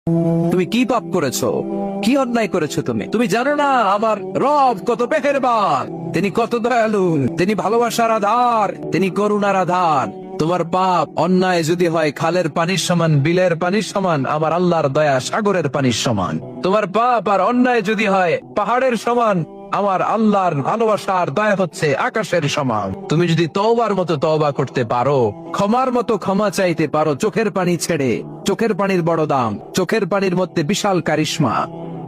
তুমি কি পাপ করেছো, কি অন্যায় করেছো? তুমি জানো না আমার রব কত মেহেরবান, তিনি কত দয়ালু, তিনি ভালোবাসার আধার, তিনি করুণার আধার। তোমার পাপ অন্যায় যদি হয় খালের পানির সমান, বিলের পানির সমান, আমার আল্লাহর দয়া সাগরের পানির সমান। তোমার পাপ আর অন্যায় যদি হয় পাহাড়ের সমান, আমার আল্লাহর ভালোবাসার দয়া হচ্ছে আকাশের সমান। তুমি যদি তওবার মতো তওবা করতে পারো, ক্ষমার মতো ক্ষমা চাইতে পারো, চোখের পানি ছেড়ে, চোখের পানির বড় দাম, চোখের পানির মধ্যে বিশাল কারিশমা,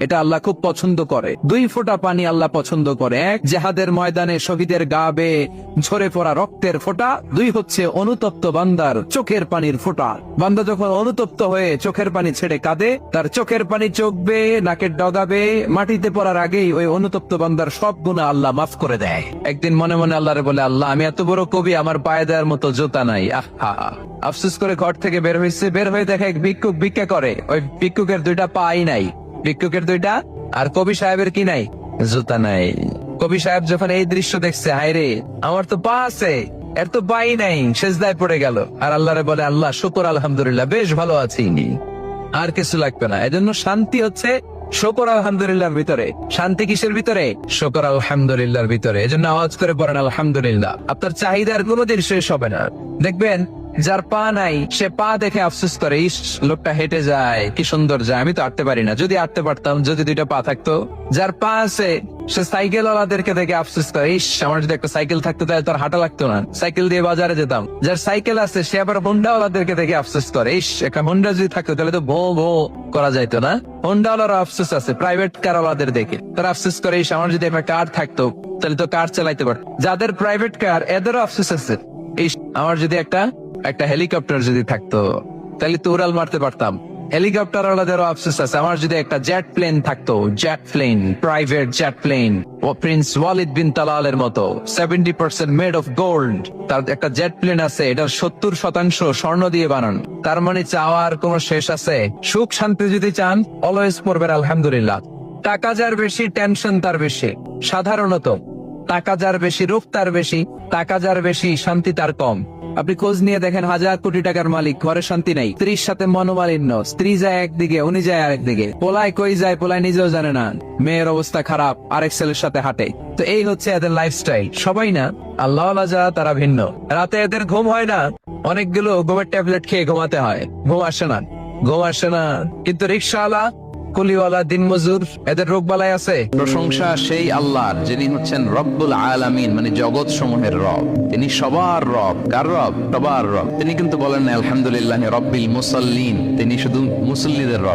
এটা আল্লাহ খুব পছন্দ করে। 2 ফোঁটা পানি আল্লাহ পছন্দ করে। 1 জিহাদের ময়দানে শহীদের গা বেয়ে ঝরে পড়া রক্তের ফোঁটা, 2 হচ্ছে অনুতপ্ত বান্দার চোখের পানির ফোঁটা। বান্দা যখন অনুতপ্ত হয়ে চোখের পানি ছেড়ে কাঁদে, তার চোখের পানি চোখ বেয়ে, নাকের ডগা বেয়ে মাটিতে পড়ার আগেই ওই অনুতপ্ত বান্দার সব গুনাহ আল্লাহ মাফ করে দেয়। একদিন মনে মনে আল্লাহরে বলে, আল্লাহ আমি এত বড় কবি, আমার পায়ে দেওয়ার মতো জুতা নাই। আহা, আফসোস করে ঘর থেকে বের হয়েছে, বের হয়ে দেখে এক ভিক্ষুক ভিক্ষা করে, ওই ভিক্ষুকের 2টা পাই নাই, ভিক্ষুকের 2টা, আর কবি সাহেবের কি নাই, জুতা নাই। কবি সাহেব যখন এই দৃশ্য দেখছে, হায় রে আমার তো পা আছে, এর তো পাই নাই, সেজদায় পড়ে গেল। আর আল্লাহরে বলে, আল্লাহ শুকর আলহামদুলিল্লাহ, বেশ ভালো আছি, আর কিছু লাগবে না। এজন্য শান্তি হচ্ছে শুকর আলহামদুলিল্লাহর ভিতরে। শান্তি কিসের ভিতরে? শুকর আলহামদুলিল্লাহর ভিতরে। এজন্য আওয়াজ করে পড়েন আলহামদুলিল্লাহ। আপনার চাহিদার কোনোদিন শেষ হবে না। দেখবেন যার পা নাই সে পা দেখে আফসোস করে, ইস লোকটা হেঁটে যায়, কি সুন্দর যায়, আমি তো হাঁটতে পারি না, যদি হাঁটতে পারতাম, যদি 2টা পা থাকতো। যার পা আছে সে সাইকেল ওয়ালাদেরকে দেখে আফসোস করে, ইস আমার যদি একটা সাইকেল থাকতো তাহলে তোর হাঁটা লাগতো না, সাইকেল দিয়ে বাজারে যেতাম। যার সাইকেল আছে সে আবার হোন্ডা ওয়ালাদেরকে দেখে আফসোস করে, ইস একটা হোন্ডা যদি থাকতো তাহলে তো ভো ভো করা যাইতো না। হোন্ডা ওয়ালার আফসোস আছে প্রাইভেট কার ওয়ালাদের দেখে, তারা আফসোস করে, ইস আমার যদি একটা কার থাকতো তাহলে তো কার চালাইতে পারতো। যাদের প্রাইভেট কার এদেরও আফসোস আছে, ইস আমার যদি একটা হেলিকপ্টার যদি থাকতো তাহলে তো উড়াল মারতে পারতাম। হেলিকপ্টার ওয়ালাদেরও আফসোস আছে, আমার যদি একটা জেট প্লেন থাকতো, jet plane, private jet plane, ও প্রিন্স ওয়ালিদ বিন তালালের মতো 70% মেড অফ গোল্ড, তার একটা জেট প্লেন আছে, এটার 70% স্বর্ণ দিয়ে বানানো। তার মানে চাওয়ার কোন শেষ আছে? সুখ শান্তি যদি চান অলওয়েজ পড়বেন আলহামদুলিল্লাহ। টাকা যার বেশি টেনশন তার বেশি, সাধারণত টাকা যার বেশি রূপ তার বেশি, টাকা যার বেশি শান্তি তার কম। আপনি খোঁজ নিয়ে দেখেন, 1000 কোটি টাকার মালিক, ঘরে শান্তি নাই, স্ত্রীর সাথে মনোমালিন্য, স্ত্রী যায় একদিকে, উনি যায় আরেকদিকে, পোলায় কই যায় পোলায় নিজেও জানে না, মেয়ের অবস্থা খারাপ, আরেক ছেলের সাথে হাঁটে। তো এই হচ্ছে এদের লাইফস্টাইল। সবাই না, আল্লাহ যারা তারা ভিন্ন। রাতে এদের ঘুম হয় না, অনেকগুলো ঘুমের ট্যাবলেট খেয়ে ঘুমাতে হয়, ঘুম আসে না, ঘুম আসে না। কিন্তু রিক্সাওয়ালা, কুলিওয়ালা, দিনমজুর, এদের রোগ বালাই আছে। প্রশংসা সেই আল্লাহর যিনি হচ্ছেন রব্বুল আলামিন, মানে জগৎ সমূহের রব। তিনি সবার রব। কার রব? সবার রব। তিনি কিন্তু বলেন না আলহামদুলিল্লাহ রব্বিল মুসাল্লিন, তিনি শুধু মুসল্লিদের রব।